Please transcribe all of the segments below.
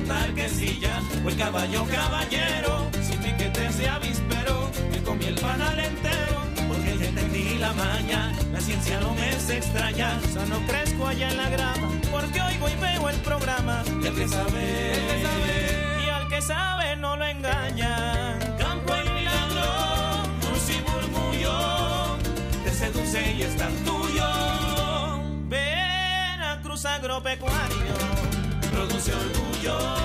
tal que silla o el caballo caballero, si piquete se avispero, me comí el panal entero, porque ya entendí la maña, la ciencia no me es extraña, sano crezco allá en la grama, porque oigo y veo el programa, y el que sabe, y al que sabe no lo engañan. Campo y milagro, luz y murmullo, te seduce y es tan tuyo. Veracruz agropecuario, produce orgullo.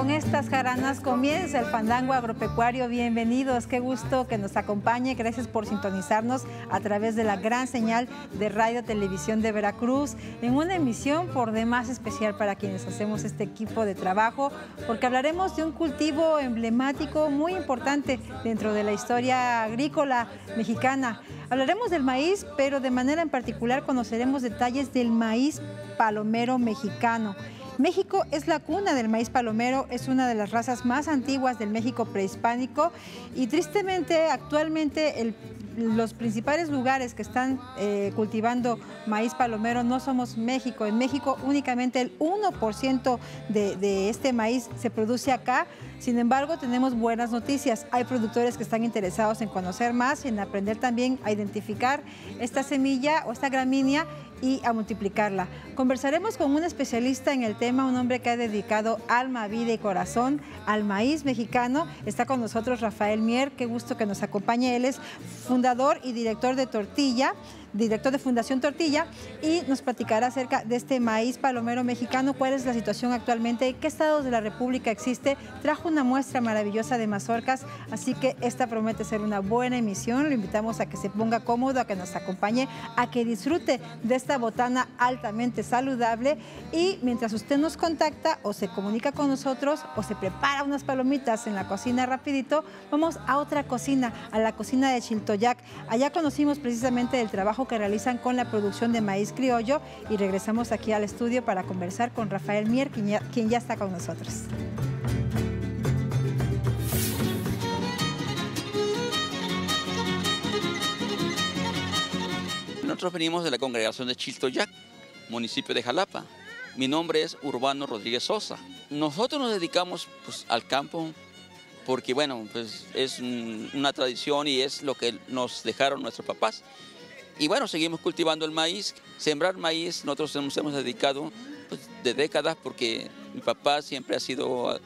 Estas jaranas comienza el Fandango Agropecuario. Bienvenidos, qué gusto que nos acompañe. Gracias por sintonizarnos a través de la gran señal de Radio Televisión de Veracruz en una emisión por demás especial para quienes hacemos este equipo de trabajo, porque hablaremos de un cultivo emblemático muy importante dentro de la historia agrícola mexicana. Hablaremos del maíz, pero de manera en particular conoceremos detalles del maíz palomero mexicano. México es la cuna del maíz palomero, es una de las razas más antiguas del México prehispánico y tristemente actualmente los principales lugares que están cultivando maíz palomero no somos México. En México únicamente el 1% de este maíz se produce acá. Sin embargo, tenemos buenas noticias. Hay productores que están interesados en conocer más, en aprender también a identificar esta semilla o esta gramínea y a multiplicarla. Conversaremos con un especialista en el tema, un hombre que ha dedicado alma, vida y corazón al maíz mexicano. Está con nosotros Rafael Mier, qué gusto que nos acompañe. Él es fundador y director de Tortilla, director de Fundación Tortilla, y nos platicará acerca de este maíz palomero mexicano, cuál es la situación actualmente, qué estados de la República existe. Trajo una muestra maravillosa de mazorcas, así que esta promete ser una buena emisión. Lo invitamos a que se ponga cómodo, a que nos acompañe, a que disfrute de esta botana altamente saludable, y mientras usted nos contacta o se comunica con nosotros o se prepara unas palomitas en la cocina rapidito, vamos a otra cocina, a la cocina de Chiltoyac. Allá conocimos precisamente el trabajo que realizan con la producción de maíz criollo y regresamos aquí al estudio para conversar con Rafael Mier, quien ya está con nosotros. Nosotros venimos de la congregación de Chiltoyac, municipio de Jalapa. Mi nombre es Urbano Rodríguez Sosa. Nosotros nos dedicamos pues, al campo porque, bueno, pues es una tradición y es lo que nos dejaron nuestros papás. Y bueno, seguimos cultivando el maíz. Sembrar maíz, nosotros nos hemos dedicado pues, de décadas porque mi papá siempre ha sido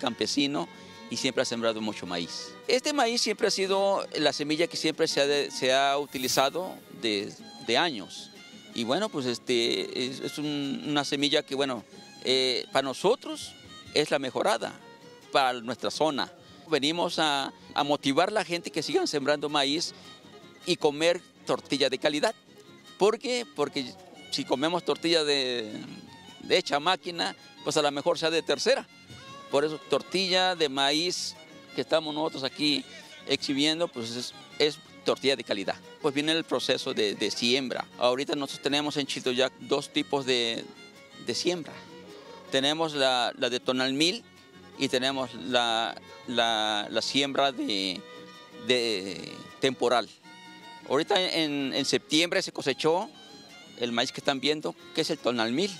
campesino y siempre ha sembrado mucho maíz. Este maíz siempre ha sido la semilla que siempre se ha utilizado de años. Y bueno, pues es una semilla que, bueno, para nosotros es la mejorada, para nuestra zona. Venimos a motivar a la gente que sigan sembrando maíz y comer tortilla de calidad. ¿Por qué? Porque si comemos tortilla de hecha a máquina, pues a lo mejor sea de tercera. Por eso tortilla de maíz que estamos nosotros aquí exhibiendo, pues es tortilla de calidad. Pues viene el proceso de siembra. Ahorita nosotros tenemos en Chiltoyac dos tipos de siembra. Tenemos la de tonalmil y tenemos la siembra de temporal. Ahorita en septiembre se cosechó el maíz que están viendo, que es el tonalmil.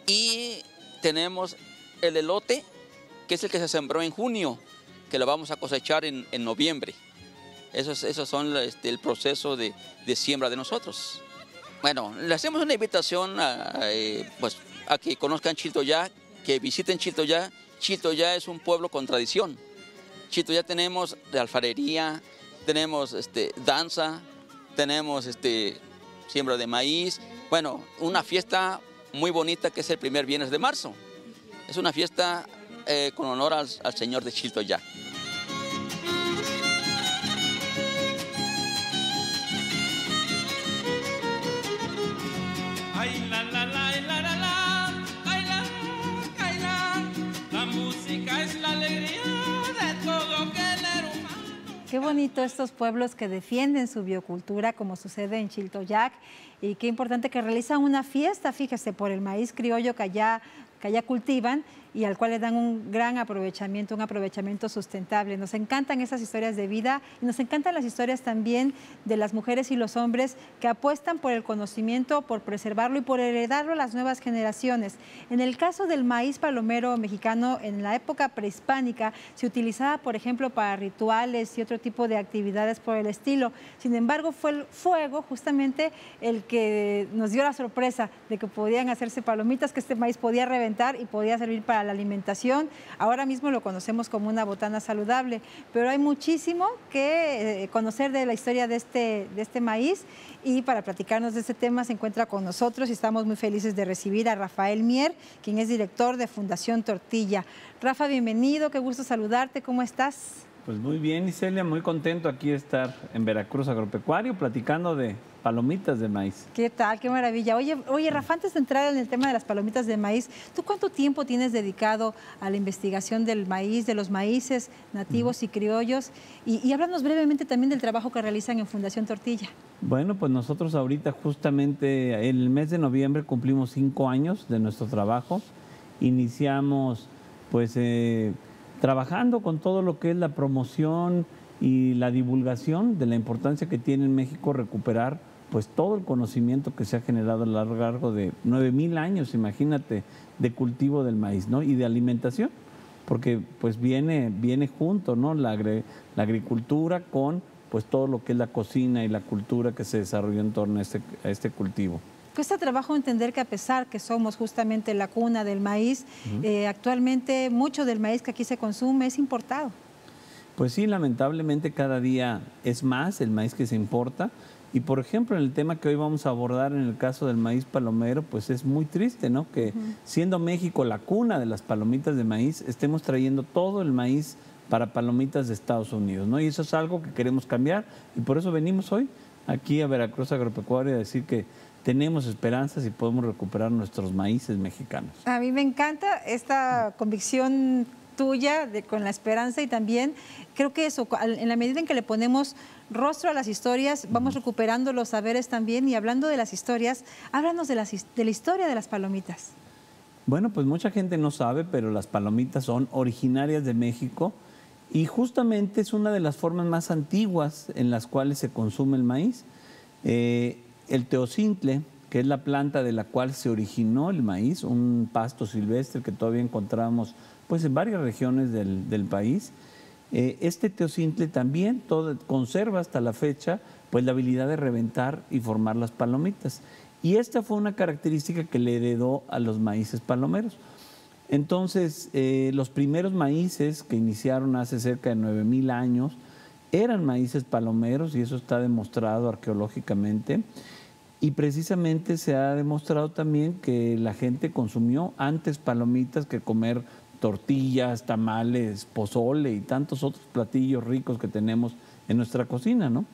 Y tenemos el elote, que es el que se sembró en junio, que lo vamos a cosechar en noviembre. Esos son el proceso de siembra de nosotros. Bueno, le hacemos una invitación a que conozcan Chiltoyac, que visiten Chiltoyac. Chiltoyac es un pueblo con tradición. Chiltoyac tenemos de alfarería, tenemos danza, tenemos siembra de maíz. Bueno, una fiesta muy bonita que es el primer viernes de marzo. Es una fiesta con honor al Señor de Chiltoyac. Ay, la, la, la, ay, la, la, la, ay, la, ay, la música es la alegría de todo que el humano. Qué bonito estos pueblos que defienden su biocultura, como sucede en Chiltoyac, y qué importante que realizan una fiesta, fíjese, por el maíz criollo que allá cultivan y al cual le dan un gran aprovechamiento, un aprovechamiento sustentable. Nos encantan esas historias de vida y nos encantan las historias también de las mujeres y los hombres que apuestan por el conocimiento, por preservarlo y por heredarlo a las nuevas generaciones. En el caso del maíz palomero mexicano, en la época prehispánica, se utilizaba, por ejemplo, para rituales y otro tipo de actividades por el estilo. Sin embargo, fue el fuego justamente el que nos dio la sorpresa de que podían hacerse palomitas, que este maíz podía reventar y podía servir para la alimentación. Ahora mismo lo conocemos como una botana saludable, pero hay muchísimo que conocer de la historia de este maíz, y para platicarnos de este tema se encuentra con nosotros y estamos muy felices de recibir a Rafael Mier, quien es director de Fundación Tortilla. Rafa, bienvenido, qué gusto saludarte, ¿cómo estás? Pues muy bien, Iselia, muy contento aquí de estar en Veracruz Agropecuario platicando de palomitas de maíz. ¿Qué tal? Qué maravilla. Oye, Rafa, antes de entrar en el tema de las palomitas de maíz, ¿tú cuánto tiempo tienes dedicado a la investigación del maíz, de los maíces nativos y criollos? Y háblanos brevemente también del trabajo que realizan en Fundación Tortilla. Bueno, pues nosotros ahorita justamente en el mes de noviembre cumplimos 5 años de nuestro trabajo. Iniciamos pues trabajando con todo lo que es la promoción y la divulgación de la importancia que tiene en México recuperar pues todo el conocimiento que se ha generado a lo largo de 9,000 años, imagínate, de cultivo del maíz, ¿no? Y de alimentación, porque pues viene junto, ¿no? La agricultura con pues todo lo que es la cocina y la cultura que se desarrolló en torno a este cultivo. Cuesta trabajo entender que a pesar que somos justamente la cuna del maíz, actualmente mucho del maíz que aquí se consume es importado. Pues sí, lamentablemente cada día es más el maíz que se importa. Y por ejemplo, en el tema que hoy vamos a abordar en el caso del maíz palomero, pues es muy triste, ¿no? Que siendo México la cuna de las palomitas de maíz, estemos trayendo todo el maíz para palomitas de Estados Unidos, ¿no? Y eso es algo que queremos cambiar y por eso venimos hoy aquí a Veracruz Agropecuario a decir que tenemos esperanzas y podemos recuperar nuestros maíces mexicanos. A mí me encanta esta convicción tuya con la esperanza, y también creo que eso, en la medida en que le ponemos rostro a las historias, vamos recuperando los saberes también. Y hablando de las historias, háblanos de la historia de las palomitas. Bueno, pues mucha gente no sabe, pero las palomitas son originarias de México y justamente es una de las formas más antiguas en las cuales se consume el maíz. El teocintle, que es la planta de la cual se originó el maíz, un pasto silvestre que todavía encontramos pues en varias regiones del país. Este teocintle también conserva hasta la fecha pues la habilidad de reventar y formar las palomitas. Y esta fue una característica que le heredó a los maíces palomeros. Entonces, los primeros maíces que iniciaron hace cerca de 9,000 años eran maíces palomeros, y eso está demostrado arqueológicamente. Y precisamente se ha demostrado también que la gente consumió antes palomitas que comer tortillas, tamales, pozole y tantos otros platillos ricos que tenemos en nuestra cocina, ¿no?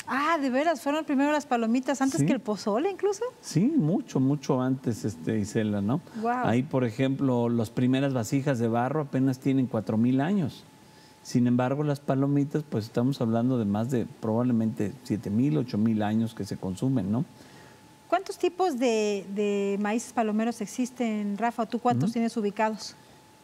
Ah, ¿de veras? ¿Fueron primero las palomitas antes Sí. que el pozole incluso? Sí, mucho antes, Isela, ¿no? Wow. Ahí, por ejemplo, las primeras vasijas de barro apenas tienen 4,000 años. Sin embargo, las palomitas, pues estamos hablando de más de probablemente 7,000, 8,000 años que se consumen, ¿no? ¿Cuántos tipos de maíces palomeros existen, Rafa? ¿Tú cuántos tienes ubicados?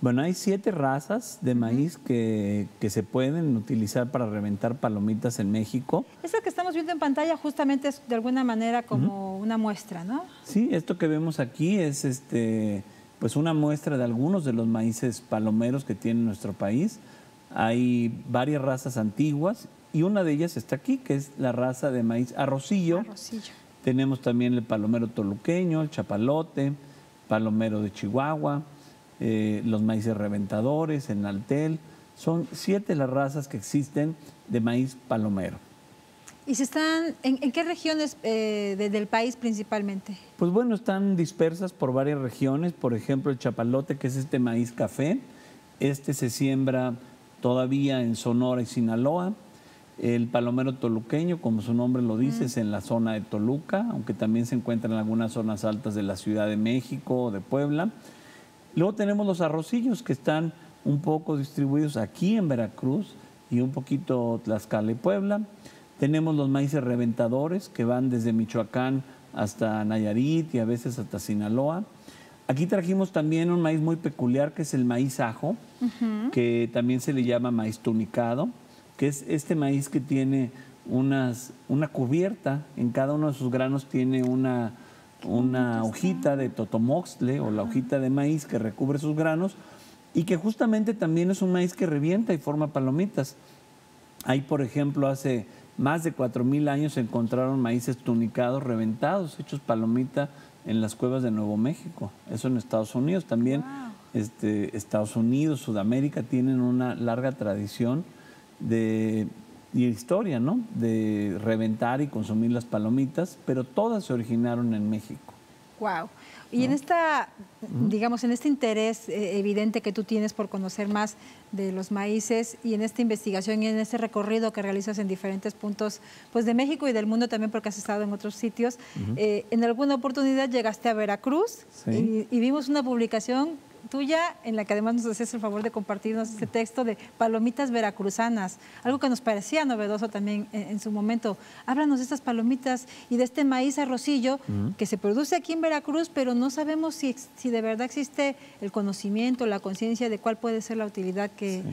Bueno, hay 7 razas de maíz que se pueden utilizar para reventar palomitas en México. Eso que estamos viendo en pantalla justamente es de alguna manera como una muestra, ¿no? Sí, esto que vemos aquí es pues una muestra de algunos de los maíces palomeros que tiene nuestro país. Hay varias razas antiguas y una de ellas está aquí, que es la raza de maíz arrocillo. Arrocillo. Tenemos también el palomero toluqueño, el chapalote, palomero de Chihuahua, los maíces reventadores, el naltel. Son 7 las razas que existen de maíz palomero. ¿Y en qué regiones del país principalmente? Pues bueno, están dispersas por varias regiones. Por ejemplo, el chapalote, que es este maíz café, se siembra todavía en Sonora y Sinaloa. El palomero toluqueño, como su nombre lo dice, es en la zona de Toluca, aunque también se encuentra en algunas zonas altas de la Ciudad de México o de Puebla. Luego tenemos los arrocillos, que están un poco distribuidos aquí en Veracruz, y un poquito Tlaxcala y Puebla. Tenemos los maíces reventadores que van desde Michoacán hasta Nayarit y a veces hasta Sinaloa. Aquí trajimos también un maíz muy peculiar que es el maíz ajo, que también se le llama maíz tunicado, que es este maíz que tiene una cubierta, en cada uno de sus granos tiene una hojita de totomoxtle o la hojita de maíz que recubre sus granos y que justamente también es un maíz que revienta y forma palomitas. Ahí, por ejemplo, hace más de 4,000 años se encontraron maíces tunicados, reventados, hechos palomita en las cuevas de Nuevo México. Eso en Estados Unidos. También Estados Unidos, Sudamérica tienen una larga tradición y historia, ¿no?, de reventar y consumir las palomitas, pero todas se originaron en México. Wow. Y en digamos, en este interés evidente que tú tienes por conocer más de los maíces y en esta investigación y en este recorrido que realizas en diferentes puntos pues, de México y del mundo también porque has estado en otros sitios, en alguna oportunidad llegaste a Veracruz y vimos una publicación tuya en la que además nos hacías el favor de compartirnos este texto de palomitas veracruzanas, algo que nos parecía novedoso también en su momento. Háblanos de estas palomitas y de este maíz arrocillo que se produce aquí en Veracruz, pero no sabemos si de verdad existe el conocimiento, la conciencia de cuál puede ser la utilidad que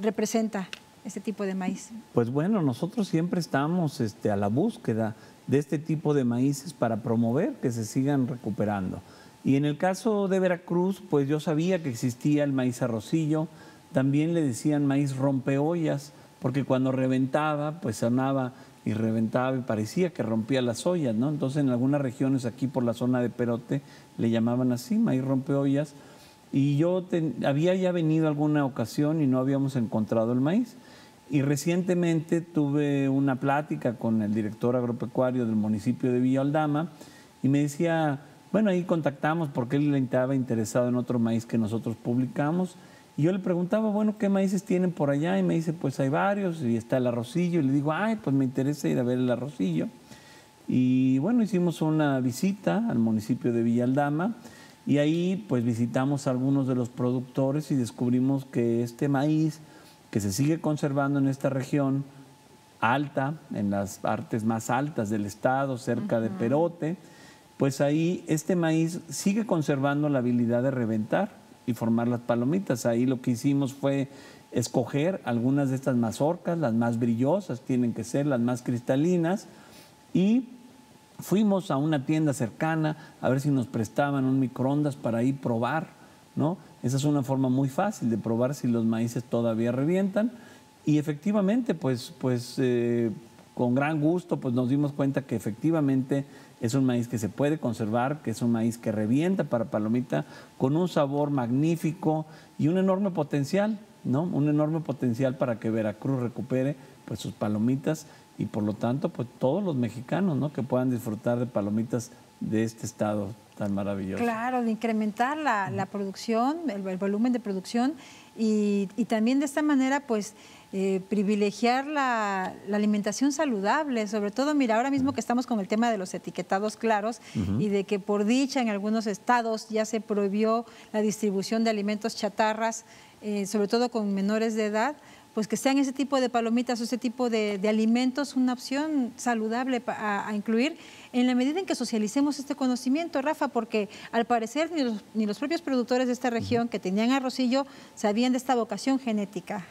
representa este tipo de maíz. Pues bueno, nosotros siempre estamos a la búsqueda de este tipo de maíces para promover que se sigan recuperando. Y en el caso de Veracruz, pues yo sabía que existía el maíz arrocillo, también le decían maíz rompeollas, porque cuando reventaba, pues sonaba y reventaba y parecía que rompía las ollas, ¿no? Entonces en algunas regiones aquí por la zona de Perote le llamaban así, maíz rompeollas, y yo había ya venido alguna ocasión y no habíamos encontrado el maíz. Y recientemente tuve una plática con el director agropecuario del municipio de Villa Aldama y me decía... Bueno, ahí contactamos porque él estaba interesado en otro maíz que nosotros publicamos. Y yo le preguntaba, bueno, ¿qué maíces tienen por allá? Y me dice, pues hay varios y está el arrocillo. Y le digo, ay, pues me interesa ir a ver el arrocillo. Y bueno, hicimos una visita al municipio de Villa Aldama y ahí pues visitamos a algunos de los productores y descubrimos que este maíz que se sigue conservando en esta región alta, en las partes más altas del estado, cerca de Perote, pues ahí este maíz sigue conservando la habilidad de reventar y formar las palomitas. Ahí lo que hicimos fue escoger algunas de estas mazorcas, las más brillosas tienen que ser, las más cristalinas, y fuimos a una tienda cercana a ver si nos prestaban un microondas para ahí probar, ¿no? Esa es una forma muy fácil de probar si los maíces todavía revientan. Y efectivamente, pues con gran gusto, pues nos dimos cuenta que efectivamente es un maíz que se puede conservar, que es un maíz que revienta para palomita, con un sabor magnífico y un enorme potencial, ¿no? Un enorme potencial para que Veracruz recupere pues sus palomitas y por lo tanto pues todos los mexicanos, ¿no?, que puedan disfrutar de palomitas de este estado tan maravilloso. Claro, de incrementar la producción, el volumen de producción y también de esta manera pues privilegiar la alimentación saludable, sobre todo, mira, ahora mismo que estamos con el tema de los etiquetados claros y de que por dicha en algunos estados ya se prohibió la distribución de alimentos chatarras, sobre todo con menores de edad, pues que sean ese tipo de palomitas o ese tipo de alimentos una opción saludable a incluir en la medida en que socialicemos este conocimiento, Rafa, porque al parecer ni los propios productores de esta región que tenían arrocillo sabían de esta vocación genética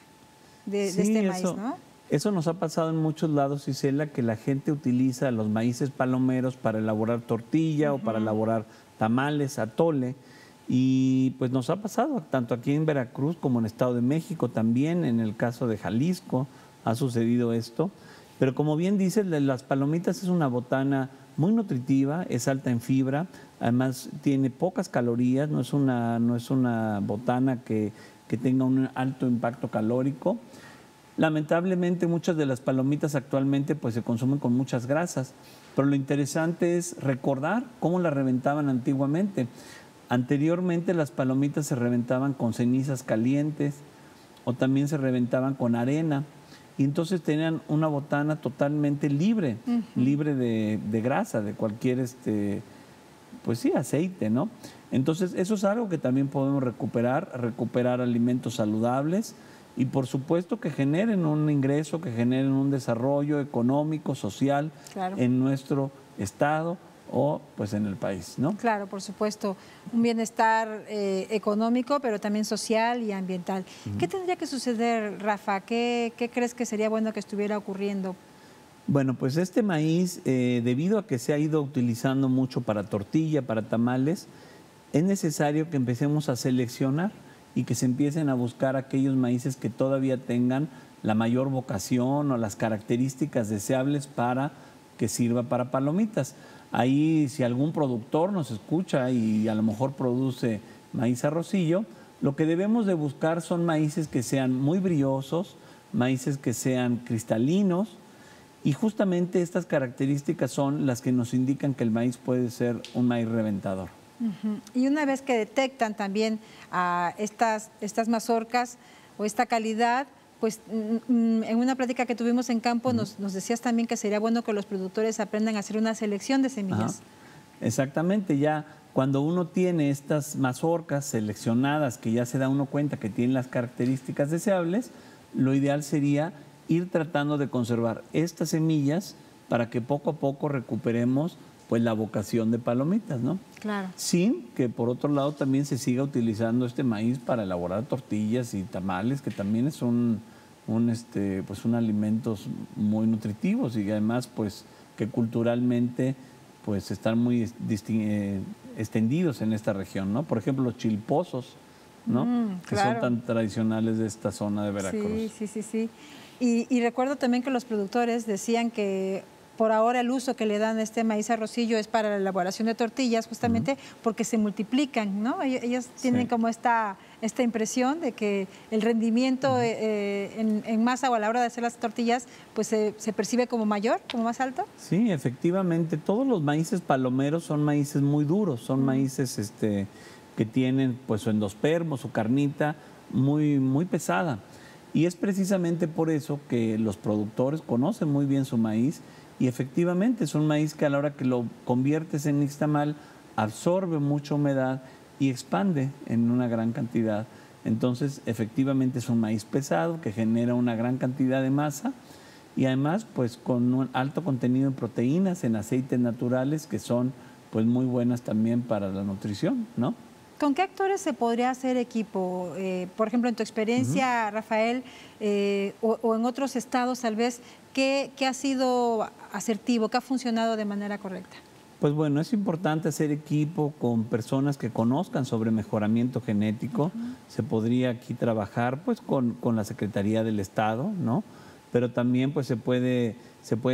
de este maíz, ¿no? Eso nos ha pasado en muchos lados, Isela, que la gente utiliza los maíces palomeros para elaborar tortilla o para elaborar tamales, atole. Y pues nos ha pasado tanto aquí en Veracruz como en el Estado de México, también en el caso de Jalisco ha sucedido esto. Pero como bien dices, las palomitas es una botana muy nutritiva, es alta en fibra, además tiene pocas calorías, no es una botana que tenga un alto impacto calórico. Lamentablemente muchas de las palomitas actualmente pues se consumen con muchas grasas, pero lo interesante es recordar cómo las reventaban antiguamente. Anteriormente las palomitas se reventaban con cenizas calientes o también se reventaban con arena y entonces tenían una botana totalmente libre, libre de grasa, de cualquier pues sí, aceite, ¿no? Entonces eso es algo que también podemos recuperar alimentos saludables y por supuesto que generen un ingreso, que generen un desarrollo económico, social en nuestro estado o pues en el país, ¿no? Claro, por supuesto, un bienestar económico, pero también social y ambiental. ¿Qué tendría que suceder, Rafa? ¿Qué crees que sería bueno que estuviera ocurriendo? Bueno, pues este maíz, debido a que se ha ido utilizando mucho para tortilla, para tamales, es necesario que empecemos a seleccionar y que se empiecen a buscar aquellos maíces que todavía tengan la mayor vocación o las características deseables para que sirva para palomitas. Ahí, si algún productor nos escucha y a lo mejor produce maíz arrocillo, lo que debemos de buscar son maíces que sean muy brillosos, maíces que sean cristalinos, y justamente estas características son las que nos indican que el maíz puede ser un maíz reventador. Y una vez que detectan también a estas mazorcas o esta calidad, pues en una plática que tuvimos en campo nos decías también que sería bueno que los productores aprendan a hacer una selección de semillas. Exactamente, ya cuando uno tiene estas mazorcas seleccionadas, que ya se da uno cuenta que tienen las características deseables, lo ideal sería ir tratando de conservar estas semillas para que poco a poco recuperemos pues la vocación de palomitas, ¿no? Claro. Sin que por otro lado también se siga utilizando este maíz para elaborar tortillas y tamales, que también es un alimentos muy nutritivos y además pues que culturalmente pues están muy extendidos en esta región, ¿no? Por ejemplo, los chilposos, ¿no? Que son tan tradicionales de esta zona de Veracruz. Sí. Y recuerdo también que los productores decían que por ahora el uso que le dan a este maíz arrocillo es para la elaboración de tortillas, justamente porque se multiplican, ¿no? Ellos tienen como esta impresión de que el rendimiento en masa o a la hora de hacer las tortillas, pues se percibe como mayor, como más alto. Sí, efectivamente. Todos los maíces palomeros son maíces muy duros, son maíces que tienen pues su endospermo, su carnita muy, muy pesada. Y es precisamente por eso que los productores conocen muy bien su maíz. Y efectivamente es un maíz que a la hora que lo conviertes en nixtamal absorbe mucha humedad y expande en una gran cantidad. Entonces, efectivamente es un maíz pesado que genera una gran cantidad de masa y además pues con un alto contenido en proteínas, en aceites naturales que son pues muy buenas también para la nutrición, ¿no? ¿Con qué actores se podría hacer equipo? Por ejemplo, en tu experiencia, Rafael, o en otros estados tal vez, ¿qué ha sido asertivo, qué ha funcionado de manera correcta? Pues bueno, es importante hacer equipo con personas que conozcan sobre mejoramiento genético. Se podría aquí trabajar pues con la Secretaría del Estado, ¿no? Pero también pues se puede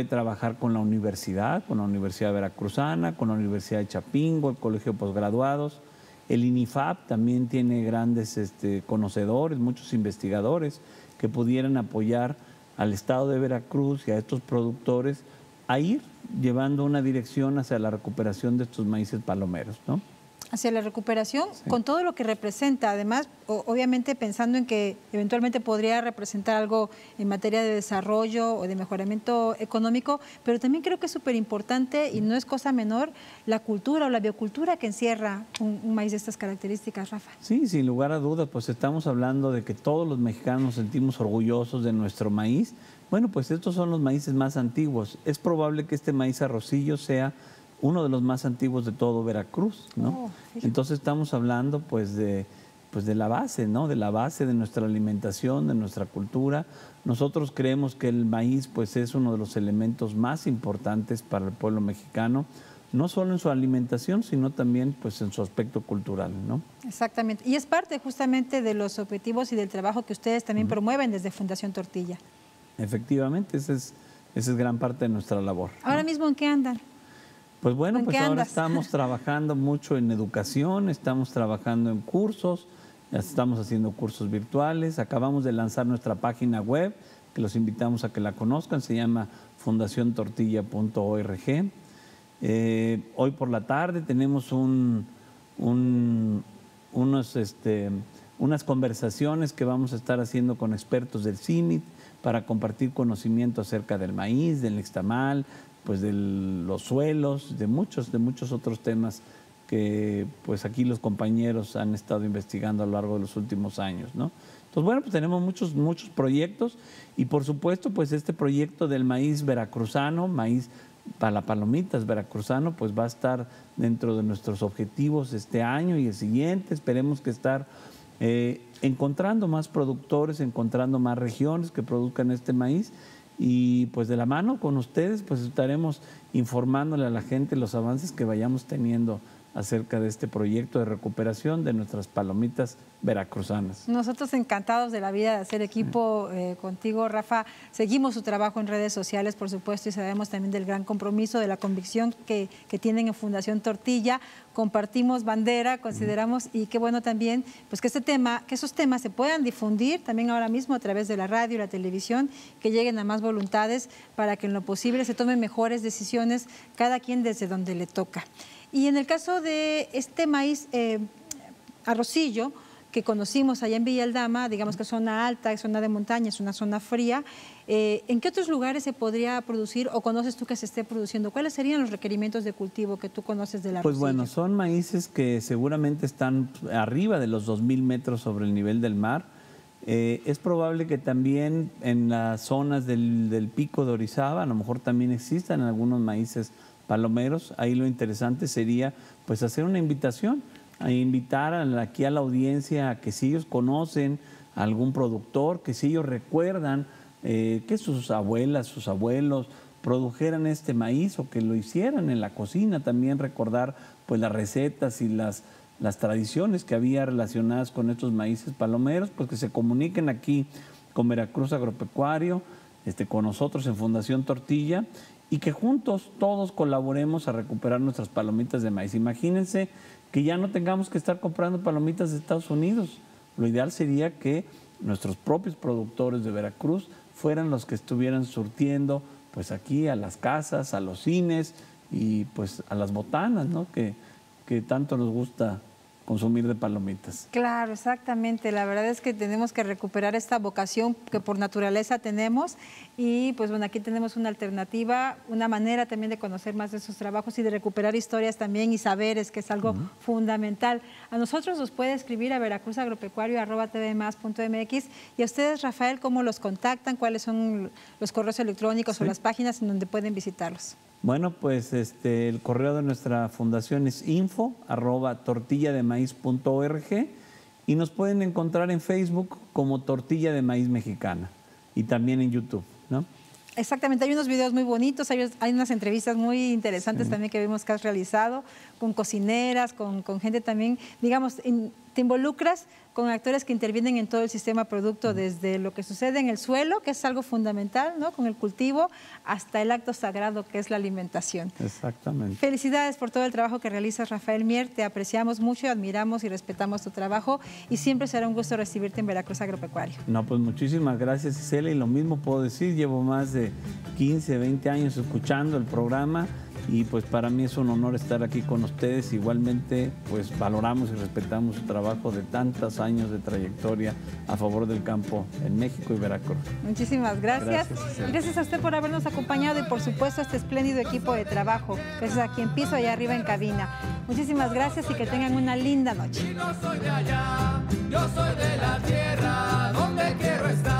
trabajar con la Universidad Veracruzana, con la Universidad de Chapingo, el Colegio de Posgraduados. El INIFAP también tiene grandes conocedores, muchos investigadores que pudieran apoyar al Estado de Veracruz y a estos productores a ir llevando una dirección hacia la recuperación de estos maíces palomeros, ¿no? Hacia la recuperación, con todo lo que representa, además, obviamente pensando en que eventualmente podría representar algo en materia de desarrollo o de mejoramiento económico, pero también creo que es súper importante y no es cosa menor la cultura o la biocultura que encierra un maíz de estas características, Rafa. Sí, sin lugar a dudas, pues estamos hablando de que todos los mexicanos nos sentimos orgullosos de nuestro maíz. Bueno, pues estos son los maíces más antiguos. Es probable que este maíz arrocillo sea uno de los más antiguos de todo Veracruz, ¿no? Entonces estamos hablando pues de la base, ¿no? De la base de nuestra alimentación, de nuestra cultura. Nosotros creemos que el maíz pues es uno de los elementos más importantes para el pueblo mexicano, no solo en su alimentación, sino también pues en su aspecto cultural, ¿no? Exactamente. Y es parte justamente de los objetivos y del trabajo que ustedes también promueven desde Fundación Tortilla. Efectivamente, esa es gran parte de nuestra labor, ¿no? Ahora mismo, ¿en qué andan? Pues bueno, pues ahora estamos trabajando mucho en educación, estamos trabajando en cursos, estamos haciendo cursos virtuales, acabamos de lanzar nuestra página web, que los invitamos a que la conozcan, se llama fundaciontortilla.org. Hoy por la tarde tenemos unas conversaciones que vamos a estar haciendo con expertos del CIMIT para compartir conocimiento acerca del maíz, del nixtamal, pues de los suelos, de muchos otros temas que pues aquí los compañeros han estado investigando a lo largo de los últimos años, ¿no? Entonces, bueno, pues tenemos muchos proyectos y por supuesto, pues este proyecto del maíz veracruzano, maíz para palomitas veracruzano, pues va a estar dentro de nuestros objetivos este año y el siguiente. Esperemos que estar encontrando más productores, encontrando más regiones que produzcan este maíz y pues de la mano con ustedes pues estaremos informándole a la gente los avances que vayamos teniendo acerca de este proyecto de recuperación de nuestras palomitas veracruzanas. Nosotros encantados de la vida de hacer equipo contigo, Rafa. Seguimos su trabajo en redes sociales, por supuesto, y sabemos también del gran compromiso, de la convicción que tienen en Fundación Tortilla. Compartimos bandera, consideramos, y qué bueno también pues que esos temas se puedan difundir también ahora mismo a través de la radio y la televisión, que lleguen a más voluntades para que en lo posible se tomen mejores decisiones, cada quien desde donde le toca. Y en el caso de este maíz arrocillo que conocimos allá en Villa Aldama, digamos que es zona alta, es zona de montaña, es una zona fría, ¿en qué otros lugares se podría producir o conoces tú que se esté produciendo? ¿Cuáles serían los requerimientos de cultivo que tú conoces del arrocillo? Pues bueno, son maíces que seguramente están arriba de los 2,000 metros sobre el nivel del mar. Es probable que también en las zonas del pico de Orizaba, a lo mejor también existan algunos maíces palomeros. Ahí lo interesante sería pues hacer una invitación, a invitar aquí a la audiencia a que si ellos conocen a algún productor, que si ellos recuerdan que sus abuelas, sus abuelos produjeran este maíz o que lo hicieran en la cocina, también recordar pues las recetas y las tradiciones que había relacionadas con estos maíces palomeros, pues que se comuniquen aquí con Veracruz Agropecuario, con nosotros en Fundación Tortilla, y que juntos todos colaboremos a recuperar nuestras palomitas de maíz. Imagínense que ya no tengamos que estar comprando palomitas de Estados Unidos. Lo ideal sería que nuestros propios productores de Veracruz fueran los que estuvieran surtiendo pues aquí a las casas, a los cines y pues a las botanas, ¿no? que tanto nos gusta consumir de palomitas. Claro, exactamente. La verdad es que tenemos que recuperar esta vocación que por naturaleza tenemos y pues bueno, aquí tenemos una alternativa, una manera también de conocer más de sus trabajos y de recuperar historias también y saberes, que es algo fundamental. A nosotros nos puede escribir a veracruzagropecuario@tvmas.mx y a ustedes, Rafael, ¿cómo los contactan? ¿Cuáles son los correos electrónicos o las páginas en donde pueden visitarlos? Bueno, pues el correo de nuestra fundación es info@tortillademaíz.org y nos pueden encontrar en Facebook como Tortilla de Maíz Mexicana y también en YouTube, ¿no? Exactamente, hay unos videos muy bonitos, hay unas entrevistas muy interesantes también que vimos que has realizado con cocineras, con gente también, digamos, te involucras con actores que intervienen en todo el sistema producto, desde lo que sucede en el suelo, que es algo fundamental, ¿no? Con el cultivo, hasta el acto sagrado que es la alimentación. Exactamente. Felicidades por todo el trabajo que realizas, Rafael Mier, te apreciamos mucho, admiramos y respetamos tu trabajo y siempre será un gusto recibirte en Veracruz Agropecuario. No, pues muchísimas gracias, Isela, y lo mismo puedo decir, llevo más de 15, 20 años escuchando el programa y pues para mí es un honor estar aquí con ustedes. Igualmente pues valoramos y respetamos su trabajo de tantos años de trayectoria a favor del campo en México y Veracruz. Muchísimas gracias. Gracias a usted por habernos acompañado y por supuesto a este espléndido equipo de trabajo. Gracias aquí en piso, allá arriba en cabina. Muchísimas gracias y que tengan una linda noche. Yo soy de allá, yo soy de la tierra donde quiero estar.